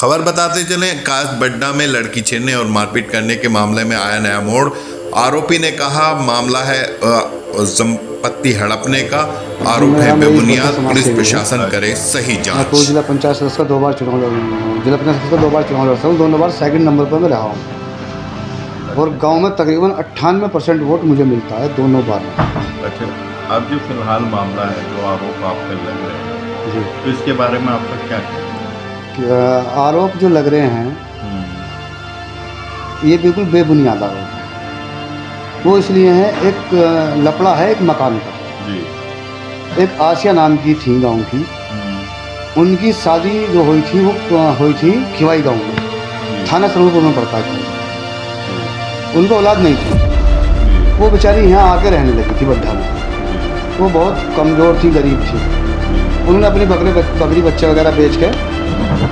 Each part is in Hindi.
खबर बताते चलें, कासबड्डा में लड़की छेड़ने और मारपीट करने के मामले में आया नया मोड़। आरोपी ने कहा मामला है संपत्ति हड़पने का, आरोप है बेबुनियाद, पुलिस प्रशासन करे सही मैं पूर्व जांच। जिला पंचायत सदस्य का 2 बार चुनाव जिला पंचायत सदस्य का 2 बार चुनाव लड़ता हूँ, दोनों बार सेकंड नंबर पर मैं रहा हूँ और गांव में तकरीबन 98% वोट मुझे मिलता है दोनों बार। अच्छा, अब जो फिलहाल मामला है, जो आरोप आप पे लग रहे हैं जी, तो इसके बारे में आपका क्या कहना है? आरोप जो लग रहे हैं ये बिल्कुल बेबुनियाद आरोप है। वो इसलिए है, एक लफड़ा है एक मकान का। जी। एक आसिया नाम की थी गांव की, उनकी शादी जो हुई थी वो हुई थी खिवाई गांव में, थाना सरवरपुर में पड़ता है। उनको औलाद नहीं थी, वो बेचारी यहाँ आके रहने लगी थी बड्ढा में। वो बहुत कमज़ोर थी, गरीब थी। उन्होंने अपनी बकरी बच्चे वगैरह बेच के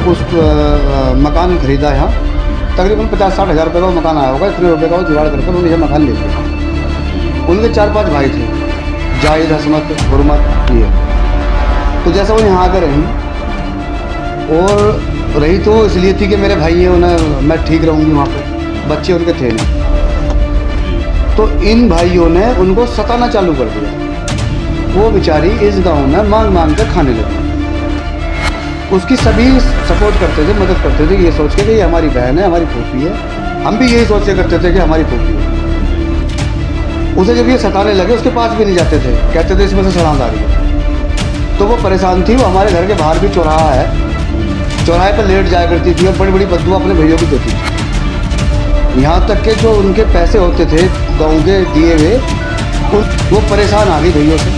उस मकान खरीदा यहाँ। तकरीबन 50-60 हज़ार रुपये का वो मकान आया होगा। इतने रुपये का वो जुगाड़ करके उन्होंने यह मकान ले लिया। उनके 4-5 भाई थे, जाहिद, हसमत, हुरमत, ये। तो जैसा वो यहाँ आकर रही, और रही तो इसलिए थी कि मेरे भाई हैं, उन्हें मैं ठीक रहूँगी वहाँ पे, बच्चे उनके थे नहीं। तो इन भाइयों ने उनको सताना चालू कर दिया। वो बेचारी इस गांव में मांग मांग कर खाने लगी। उसकी सभी सपोर्ट करते थे, मदद करते थे, ये सोच के कि ये हमारी बहन है, हमारी फूफी है। हम भी यही सोच के करते थे कि हमारी फूफी है। उसे जब ये सताने लगे, उसके पास भी नहीं जाते थे, कहते थे इसमें से सड़ांध आ रही है। तो वो परेशान थी। वो हमारे घर के बाहर भी चौराहा है, चौराहे पर लेट जाया करती थी और बड़ी बड़ी बददुआ अपने भैयों की देती थी। यहाँ तक के जो उनके पैसे होते थे गाँव के दिए हुए, वो परेशान आ गई भैयों से।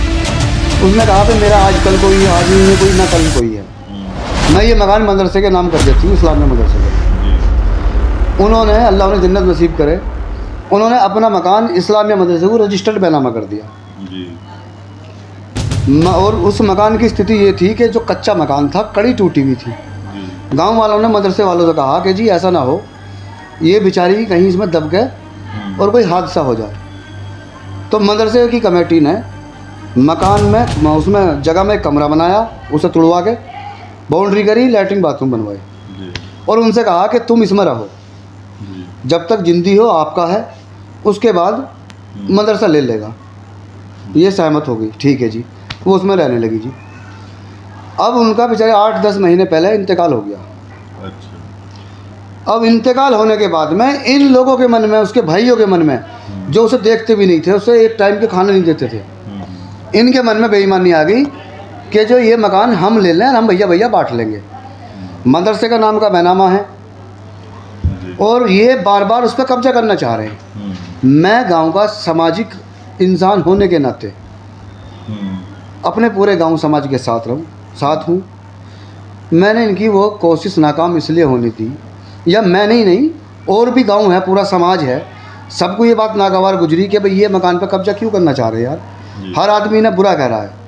उसने कहा कि मेरा आज कल कोई, आज नहीं है कोई, ना कल कोई है, मैं ये मकान मदरसे के नाम कर देती हूँ, इस्लामिया मदरसे के। उन्होंने, अल्लाह उन्हें जन्नत नसीब करे, उन्होंने अपना मकान इस्लामिया मदरसे को रजिस्टर्ड बैनामा कर दिया। और उस मकान की स्थिति ये थी कि जो कच्चा मकान था, कड़ी टूटी हुई थी। गांव वालों ने मदरसे वालों से कहा कि जी ऐसा ना हो, ये बेचारी कहीं इसमें दब गए और कोई हादसा हो जाए। तो मदरसे की कमेटी ने मकान में, उसमें जगह में एक कमरा बनाया, उसे तुड़वा के बाउंड्री करी, लैट्रिन बाथरूम बनवाए और उनसे कहा कि तुम इसमें रहो, जब तक जिंदी हो आपका है, उसके बाद मदरसा ले लेगा। ये सहमत हो गई, ठीक है जी। वो उसमें रहने लगी जी। अब उनका बेचारे 8-10 महीने पहले इंतकाल हो गया। अच्छा। अब इंतकाल होने के बाद में इन लोगों के मन में, उसके भाइयों के मन में, जो उसे देखते भी नहीं थे, उसे एक टाइम के खाना नहीं देते थे, इनके मन में बेईमानी आ गई कि जो ये मकान हम ले लें, हम भैया बांट लेंगे। मदरसे का नाम का बैनामा है और ये बार बार उस पर कब्जा करना चाह रहे हैं। मैं गांव का सामाजिक इंसान होने के नाते अपने पूरे गांव समाज के साथ हूँ। मैंने इनकी वो कोशिश नाकाम इसलिए होनी थी, या मैं नहीं, और भी गांव है, पूरा समाज है, सबको ये बात नागवार गुजरी कि भाई ये मकान पर कब्जा क्यों करना चाह रहे हैं यार। हर आदमी ने बुरा कह रहा है।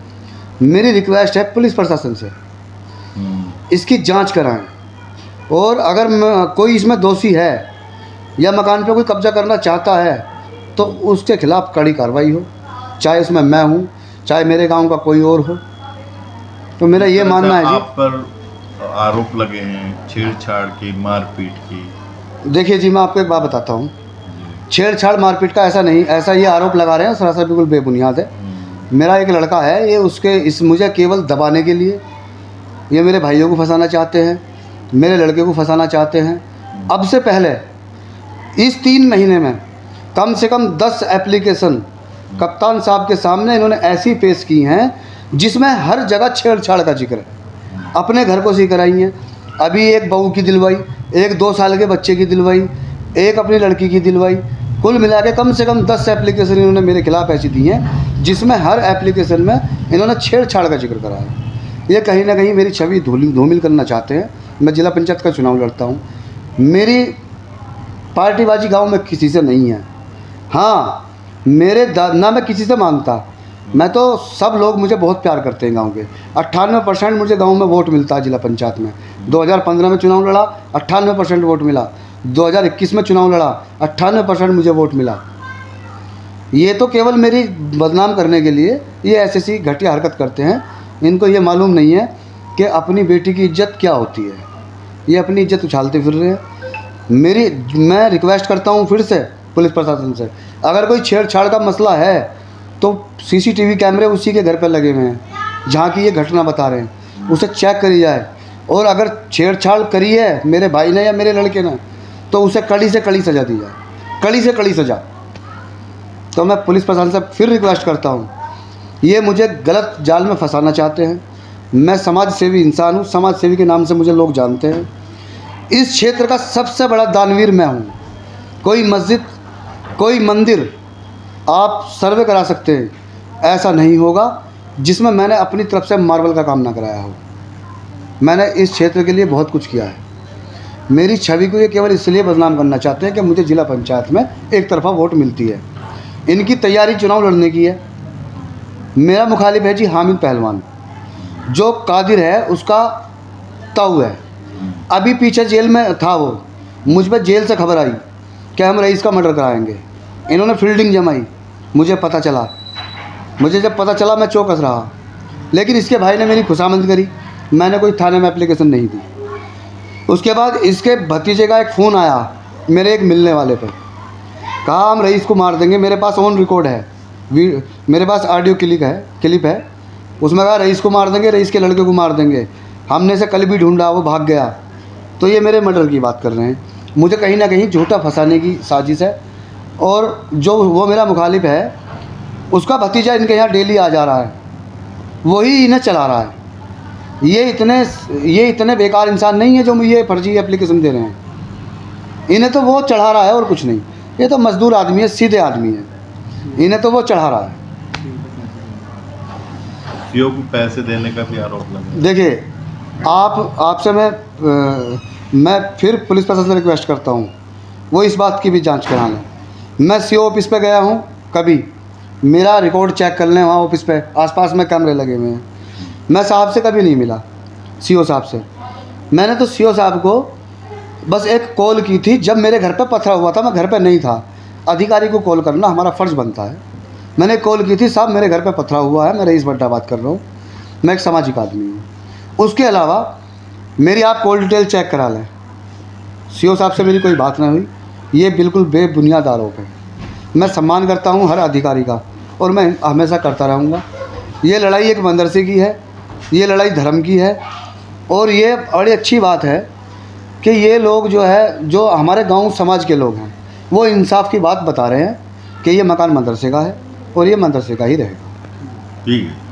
मेरी रिक्वेस्ट है पुलिस प्रशासन से, इसकी जांच कराएं और अगर कोई इसमें दोषी है या मकान पे कोई कब्जा करना चाहता है तो उसके खिलाफ कड़ी कार्रवाई हो, चाहे उसमें मैं हूँ, चाहे मेरे गांव का कोई और हो। तो मेरा ये मानना है जी। आप पर आरोप लगे हैं छेड़छाड़ की, मारपीट की। देखिए जी, मैं आपको एक बात बताता हूँ, छेड़छाड़ मारपीट का ऐसा नहीं, ऐसा ये आरोप लगा रहे हैं सरासर बिल्कुल बेबुनियाद है। मेरा एक लड़का है, ये मुझे केवल दबाने के लिए, ये मेरे भाइयों को फंसाना चाहते हैं, मेरे लड़के को फंसाना चाहते हैं। अब से पहले इस 3 महीने में कम से कम 10 एप्लीकेशन कप्तान साहब के सामने इन्होंने ऐसी पेश की हैं जिसमें हर जगह छेड़छाड़ का जिक्र है। अपने घर को सी कराई हैं, अभी एक बहू की दिलवाई, एक 2 साल के बच्चे की दिलवाई, एक अपनी लड़की की दिलवाई। कुल मिला के कम से कम 10 एप्लीकेशन इन्होंने मेरे खिलाफ़ ऐसी दी हैं जिसमें हर एप्लीकेशन में इन्होंने छेड़छाड़ का जिक्र करा है। ये कहीं ना कहीं मेरी छवि धूमिल करना चाहते हैं। मैं जिला पंचायत का चुनाव लड़ता हूँ, मेरी पार्टीबाजी गांव में किसी से नहीं है। हाँ, ना मैं किसी से मांगता, मैं तो, सब लोग मुझे बहुत प्यार करते हैं गांव के। 98% मुझे गांव में वोट मिलता है जिला पंचायत में। 2015 में चुनाव लड़ा, 98% वोट मिला। 2021 में चुनाव लड़ा, 98% मुझे वोट मिला। ये तो केवल मेरी बदनाम करने के लिए ये ऐसी घटिया हरकत करते हैं। इनको ये मालूम नहीं है कि अपनी बेटी की इज्जत क्या होती है। ये अपनी इज्जत उछालते फिर रहे हैं। मैं रिक्वेस्ट करता हूँ फिर से पुलिस प्रशासन से, अगर कोई छेड़छाड़ का मसला है तो CCTV कैमरे उसी के घर पर लगे हुए हैं जहाँ की ये घटना बता रहे हैं, उसे चेक करी जाए। और अगर छेड़छाड़ करी है मेरे भाई ने या मेरे लड़के ने तो उसे कड़ी से कड़ी सज़ा दी जाए, कड़ी से कड़ी सज़ा। तो मैं पुलिस प्रशासन से फिर रिक्वेस्ट करता हूँ, ये मुझे गलत जाल में फंसाना चाहते हैं। मैं समाज सेवी इंसान हूँ, समाज सेवी के नाम से मुझे लोग जानते हैं। इस क्षेत्र का सबसे बड़ा दानवीर मैं हूँ। कोई मस्जिद, कोई मंदिर आप सर्वे करा सकते हैं, ऐसा नहीं होगा जिसमें मैंने अपनी तरफ से मार्बल का काम ना कराया हो। मैंने इस क्षेत्र के लिए बहुत कुछ किया है। मेरी छवि को ये केवल इसलिए बदनाम करना चाहते हैं कि मुझे जिला पंचायत में एक तरफा वोट मिलती है। इनकी तैयारी चुनाव लड़ने की है। मेरा मुखालिफ है जी हामिद पहलवान, जो कादिर है उसका ताऊ है। अभी पीछे जेल में था वो, मुझ पर जेल से खबर आई कि हम रईस का मर्डर कराएंगे। इन्होंने फील्डिंग जमाई, मुझे पता चला। मुझे जब पता चला मैं चौकस रहा, लेकिन इसके भाई ने मेरी खुशामद करी। मैंने कोई थाने में एप्लीकेशन नहीं दी। उसके बाद इसके भतीजे का एक फ़ोन आया मेरे एक मिलने वाले पर, कहा हम रईस को मार देंगे। मेरे पास ऑन रिकॉर्ड है, मेरे पास ऑडियो क्लिप है। उसमें कहा रईस को मार देंगे, रईस के लड़के को मार देंगे। हमने से कल भी ढूंढा, वो भाग गया। तो ये मेरे मर्डर की बात कर रहे हैं। मुझे कहीं ना कहीं झूठा फंसाने की साजिश है। और जो वो मेरा मुखालिफ है उसका भतीजा इनके यहाँ डेली आ जा रहा है, वही इन्हें चला रहा है। ये इतने बेकार इंसान नहीं है जो ये फर्जी एप्लीकेशन दे रहे हैं। इन्हें तो वो चढ़ा रहा है और कुछ नहीं। ये तो मजदूर आदमी है, सीधे आदमी है, इन्हें तो वो चढ़ा रहा है। सीओ को पैसे देने का भी आरोप लगा। देखिए आपसे मैं फिर पुलिस प्रशासन से रिक्वेस्ट करता हूँ, वो इस बात की भी जांच करा लें। मैं CO ऑफिस पे गया हूँ, कभी मेरा रिकॉर्ड चेक कर लें। वहाँ ऑफिस पे आसपास में कैमरे लगे हुए हैं। मैं साहब से कभी नहीं मिला, CO साहब से। मैंने तो CO साहब को बस एक कॉल की थी जब मेरे घर पे पथरा हुआ था, मैं घर पे नहीं था। अधिकारी को कॉल करना हमारा फ़र्ज़ बनता है। मैंने कॉल की थी, साहब मेरे घर पे पथरा हुआ है, मैं रईस भट्टा बात कर रहा हूँ, मैं एक सामाजिक आदमी हूँ। उसके अलावा मेरी आप कॉल डिटेल चेक करा लें। CO साहब से मेरी कोई बात ना हुई। ये बिल्कुल बेबुनियाद आरोप है। मैं सम्मान करता हूँ हर अधिकारी का और मैं हमेशा करता रहूँगा। ये लड़ाई एक मदरसे की है, ये लड़ाई धर्म की है। और ये बड़ी अच्छी बात है कि ये लोग जो हमारे गांव समाज के लोग हैं, वो इंसाफ की बात बता रहे हैं कि ये मकान मदरसे का है और ये मदरसे का ही रहेगा। ठीक है।